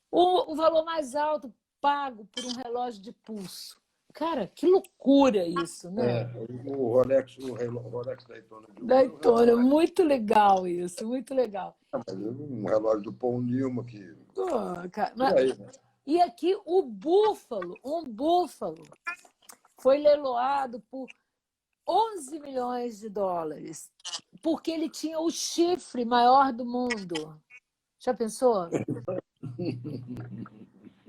O valor mais alto pago por um relógio de pulso. Cara, que loucura isso, né? O Rolex Daytona. Daytona, muito legal isso, muito legal. Um relógio do Paul Newman que... Cara, e aqui um búfalo foi leiloado por 11 milhões de dólares, porque ele tinha o chifre maior do mundo. Já pensou?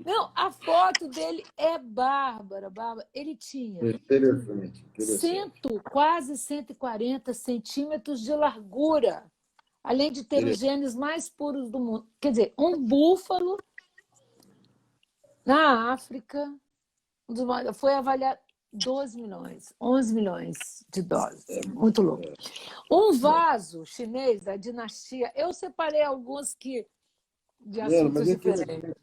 Não, a foto dele é bárbara. Ele tinha Interessante. quase 140 centímetros de largura, além de ter os genes mais puros do mundo. Quer dizer, um búfalo na África foi avaliado 12 milhões, 11 milhões de dólares. Muito louco. Um vaso chinês da dinastia, eu separei alguns de assuntos diferentes,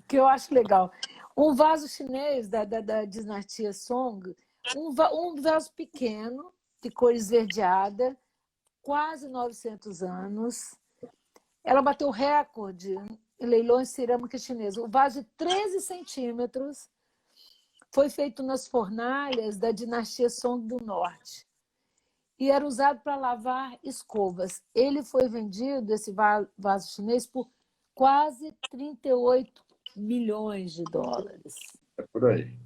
que eu acho legal. Um vaso chinês da dinastia Song, um vaso pequeno, de cor esverdeada, quase 900 anos. Ela bateu recorde em leilões de cerâmica chinesa. O vaso de 13 centímetros foi feito nas fornalhas da dinastia Song do Norte e era usado para lavar escovas. Ele foi vendido, esse vaso chinês, por quase 38 milhões de dólares. É por aí.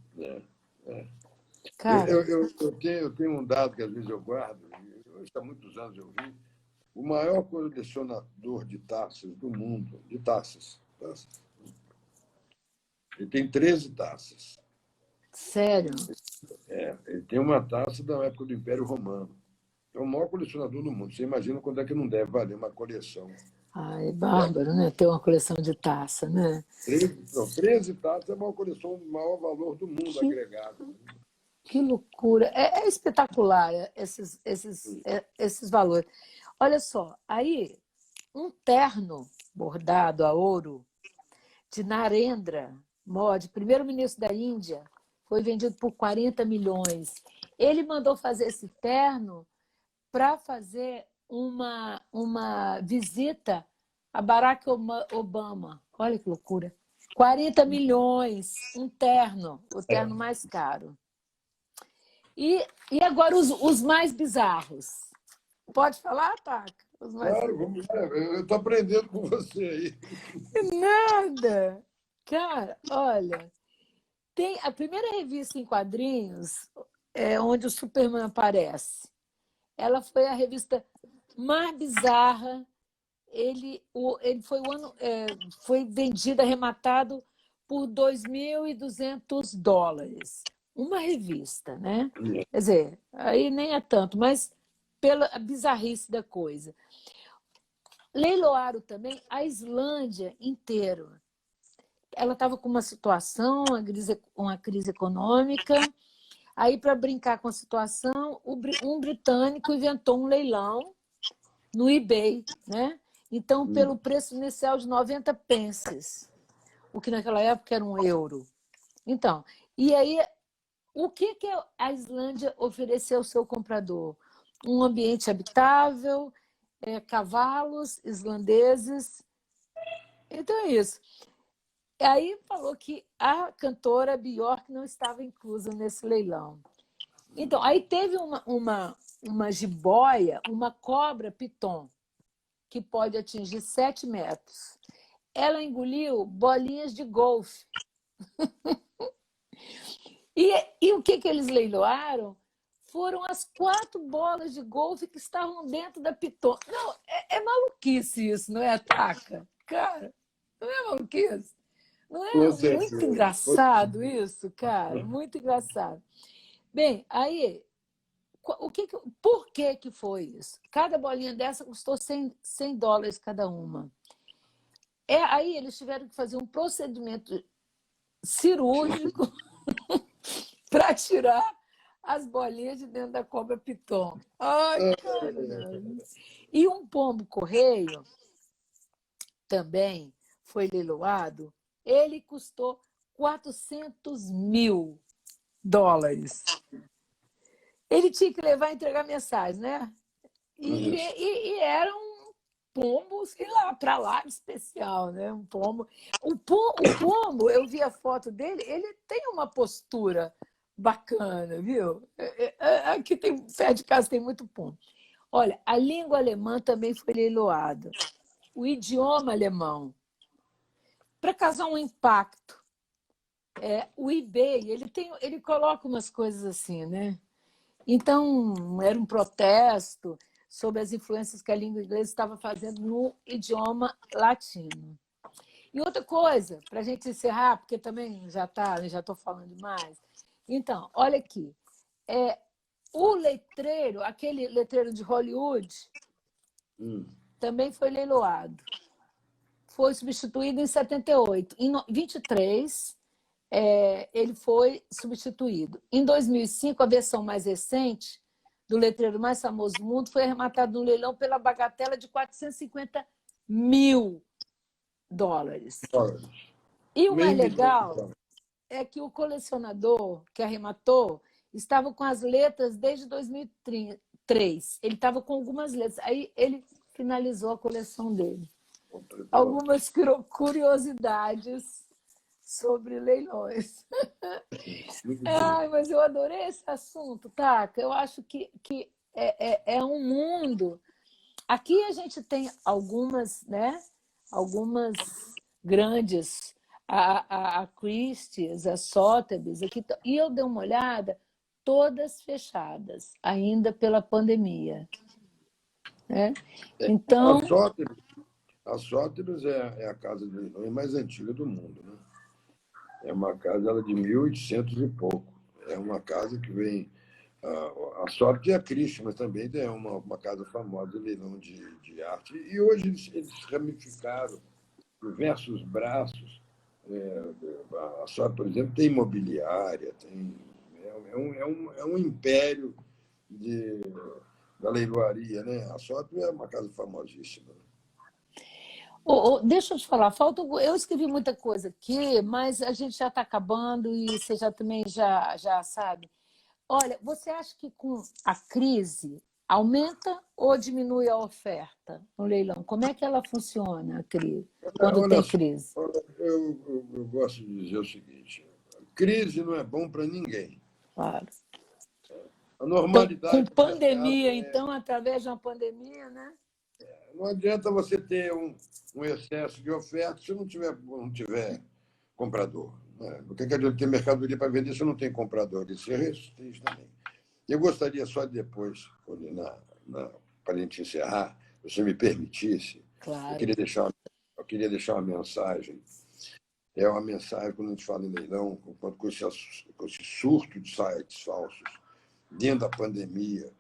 Cara, eu tenho um dado que às vezes eu guardo, há muitos anos eu vi, o maior colecionador de taças do mundo, de taças. Ele tem 13 taças. Sério? Ele tem uma taça da época do Império Romano. É o maior colecionador do mundo. Você imagina quanto é que não deve valer uma coleção. É bárbaro, né? Ter uma coleção de taça, né? 13 taças é a maior coleção, o maior valor do mundo agregado. Que loucura. É espetacular esses valores. Olha só, aí um terno bordado a ouro de Narendra Modi, primeiro-ministro da Índia, foi vendido por 40 milhões. Ele mandou fazer esse terno para fazer uma visita a Barack Obama. Olha que loucura. 40 milhões, um terno, o terno mais caro. E agora os mais bizarros. Pode falar, Taca? Claro, vamos lá. Eu estou aprendendo com você aí. Nada! Cara, olha, tem a primeira revista em quadrinhos onde o Superman aparece. Ela foi a revista mais bizarra. Ele foi vendido, arrematado por $2.200. Uma revista, né? Quer dizer, aí nem é tanto, mas pela bizarrice da coisa. Leiloaram também a Islândia inteira. Ela estava com uma situação, uma crise econômica. Aí, para brincar com a situação, um britânico inventou um leilão no eBay, né? Então, pelo preço inicial de 90 pences, o que naquela época era €1. Então, e aí, o que a Islândia ofereceu ao seu comprador? Um ambiente habitável, cavalos islandeses. Então, é isso. Aí falou que a cantora Björk não estava inclusa nesse leilão. Então, aí teve uma jiboia, uma cobra piton, que pode atingir 7 metros. Ela engoliu bolinhas de golfe. E o que eles leiloaram foram as 4 bolas de golfe que estavam dentro da piton. Não, é maluquice isso, não é, Taca? Cara, não é maluquice? Não é muito engraçado isso, cara? Muito engraçado. Bem, aí, por que foi isso? Cada bolinha dessa custou $100 cada uma. Aí eles tiveram que fazer um procedimento cirúrgico para tirar as bolinhas de dentro da cobra piton. Ai, cara! E um pombo-correio também foi leiloado. Ele custou $400 mil. Ele tinha que levar e entregar mensagem, né? E era um pombo, sei lá, para lá especial, né? Um pombo. O pombo, eu vi a foto dele, ele tem uma postura bacana, viu? Aqui perto de casa tem muito pombo. Olha, a língua alemã também foi leiloada. O idioma alemão. Para causar um impacto, o eBay, ele coloca umas coisas assim, né? Então, era um protesto sobre as influências que a língua inglesa estava fazendo no idioma latino. E outra coisa, para a gente encerrar, porque também já estou falando demais. Então, olha aqui. O letreiro, aquele letreiro de Hollywood, também foi leiloado. Foi substituído em 78. Em 23, ele foi substituído. Em 2005, a versão mais recente do letreiro mais famoso do mundo foi arrematado no leilão pela bagatela de $450 mil. E o mais legal é que o colecionador que arrematou estava com as letras desde 2003. Ele estava com algumas letras. Aí ele finalizou a coleção dele. Algumas curiosidades sobre leilões. Mas eu adorei esse assunto, Taca. Eu acho que é um mundo. Aqui a gente tem algumas, né? Algumas grandes, a Christie's, a Sotheby's, e eu dei uma olhada, todas fechadas, ainda pela pandemia. Né? Então, a Sotheby's é a casa de leilões mais antiga do mundo, né? É uma casa de 1800 e pouco. É uma casa que vem... A Sotheby's é a Christie, mas também é uma casa famosa de leilão de arte. E hoje eles ramificaram diversos braços. A Sotheby's, por exemplo, tem imobiliária, é um império da leiloaria, né? A Sotheby's é uma casa famosíssima. Deixa eu te falar, eu escrevi muita coisa aqui, mas a gente já está acabando e você também já sabe. Olha, você acha que com a crise aumenta ou diminui a oferta no leilão? Como é que ela funciona, a crise, quando tem crise? Eu gosto de dizer o seguinte: crise não é bom para ninguém. Claro. A normalidade. Então, com pandemia, então, através de uma pandemia, né? Não adianta você ter um excesso de oferta se não tiver comprador. Né? Porque adianta ter mercadoria para vender se não tem comprador? Isso também. Eu gostaria só de depois, para a gente encerrar, se você me permitisse, Claro. eu queria deixar uma mensagem. É uma mensagem, quando a gente fala em leilão, com esse surto de sites falsos, dentro da pandemia,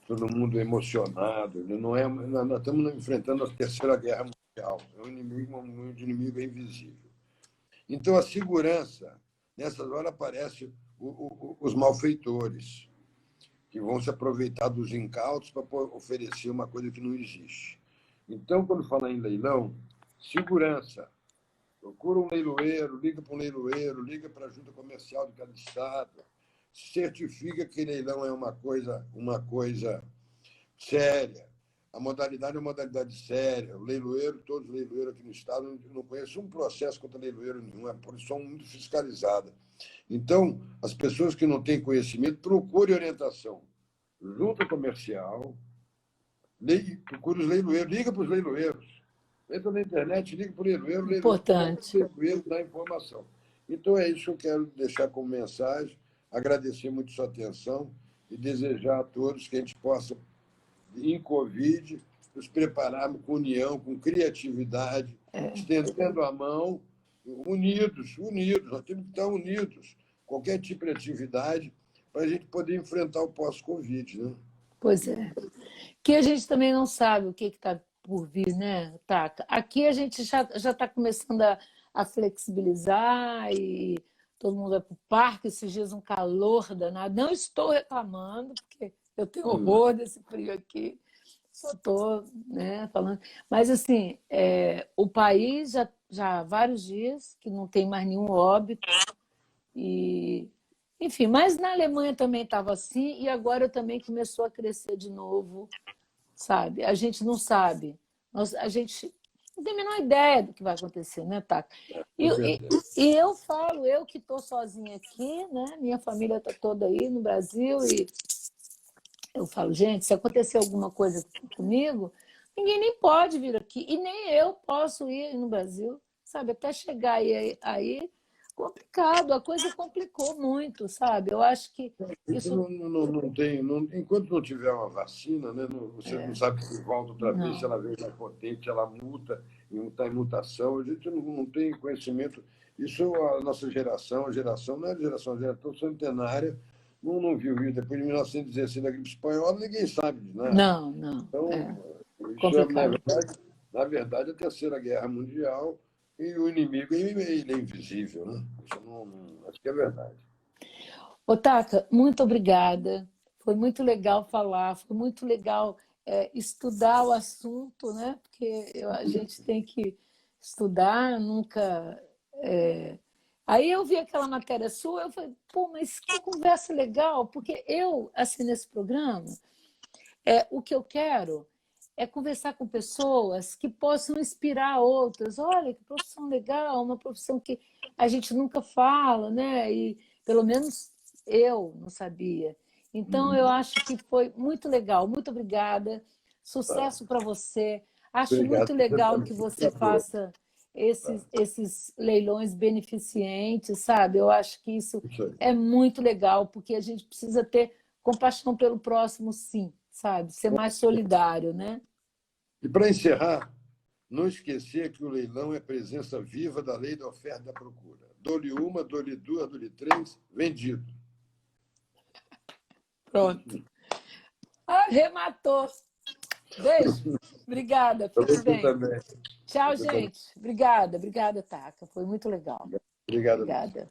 todo mundo emocionado. Não é, nós estamos enfrentando a Terceira Guerra Mundial, é um inimigo invisível. Então, a segurança, nessas horas, aparecem os malfeitores, que vão se aproveitar dos incautos para oferecer uma coisa que não existe. Então, quando falar em leilão, segurança. Procura um leiloeiro, liga para um leiloeiro, liga para a junta comercial de cada estado, certifica que leilão é uma coisa séria. A modalidade é uma modalidade séria. O leiloeiro, todos os leiloeiros aqui no estado, eu não conheço um processo contra leiloeiro nenhum, é por isso são muito fiscalizadas. Então, as pessoas que não têm conhecimento, procurem orientação. Junta comercial, procure os leiloeiros, liga para os leiloeiros. Entra na internet, liga para o leiloeiro, Importante. O leiloeiro dá informação. Então, é isso que eu quero deixar como mensagem, agradecer muito sua atenção e desejar a todos que a gente possa, em Covid, nos prepararmos com união, com criatividade, estendendo a mão, unidos, nós temos que estar unidos, qualquer tipo de atividade, para a gente poder enfrentar o pós-Covid, né? Pois é. Que a gente também não sabe o que está por vir, né, Taca? Aqui a gente já está começando a flexibilizar e todo mundo vai para o parque, esses dias um calor danado. Não estou reclamando, porque eu tenho horror desse frio aqui, só estou, né, falando. Mas, assim, o país já há vários dias que não tem mais nenhum óbito. E, enfim, mas na Alemanha também estava assim e agora também começou a crescer de novo, sabe? A gente não sabe. A gente não tem a menor ideia do que vai acontecer, né, Taca? E eu falo, eu que estou sozinha aqui, né? Minha família está toda aí no Brasil e eu falo, gente, se acontecer alguma coisa comigo, ninguém nem pode vir aqui e nem eu posso ir no Brasil, sabe? Até chegar aí complicado, a coisa complicou muito, sabe? Eu acho que isso não tem, enquanto não tiver uma vacina, né, você não sabe se volta outra vez, se ela vem mais potente, se ela muta, está em mutação, a gente não tem conhecimento. Isso a nossa geração não é a geração centenária, não viu isso. Depois de 1916, da gripe espanhola, ninguém sabe de nada. Não. Então, isso complicado. na verdade, a Terceira Guerra Mundial e o inimigo ele é invisível, né? Isso acho que é verdade. Otaka, muito obrigada. Foi muito legal falar, foi muito legal estudar o assunto, né? Porque a gente tem que estudar, nunca. Aí eu vi aquela matéria sua, eu falei, pô, mas que conversa legal, porque eu, assim, nesse programa, o que eu quero é conversar com pessoas que possam inspirar outras. Olha, que profissão legal, uma profissão que a gente nunca fala, né? E pelo menos eu não sabia. Então, eu acho que foi muito legal. Muito obrigada. Sucesso para você. Acho Obrigado. muito legal que você faça esses leilões beneficentes, sabe? Eu acho que isso é muito legal, porque a gente precisa ter compaixão pelo próximo, sim, sabe? Ser mais solidário, né? E para encerrar, não esquecer que o leilão é presença viva da lei da oferta e da procura. Dou-lhe uma, dou-lhe duas, dou-lhe três, vendido. Pronto. Arrematou. Beijo. Obrigada. Fique bem. Também. Tchau, gente. Obrigada, Taca. Foi muito legal. Obrigada.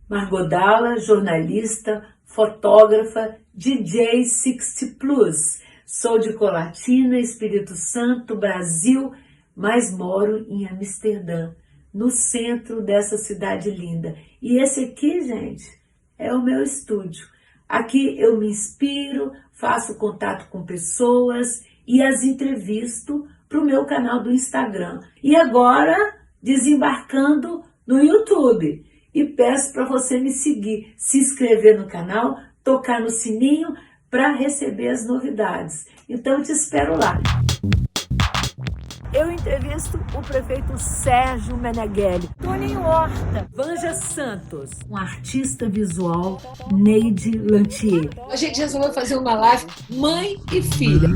Margot Dalla, jornalista, fotógrafa, DJ 60 Plus. Sou de Colatina, Espírito Santo, Brasil, mas moro em Amsterdã, no centro dessa cidade linda. E esse aqui, gente, é o meu estúdio. Aqui eu me inspiro, faço contato com pessoas e as entrevisto para o meu canal do Instagram. E agora, desembarcando no YouTube. e peço para você me seguir, se inscrever no canal, tocar no sininho para receber as novidades. Então, eu te espero lá. Eu entrevisto o prefeito Sérgio Meneghelli, Toninho Horta, Vanja Santos, um artista visual, Neide Lantier. A gente resolveu fazer uma live mãe e filha.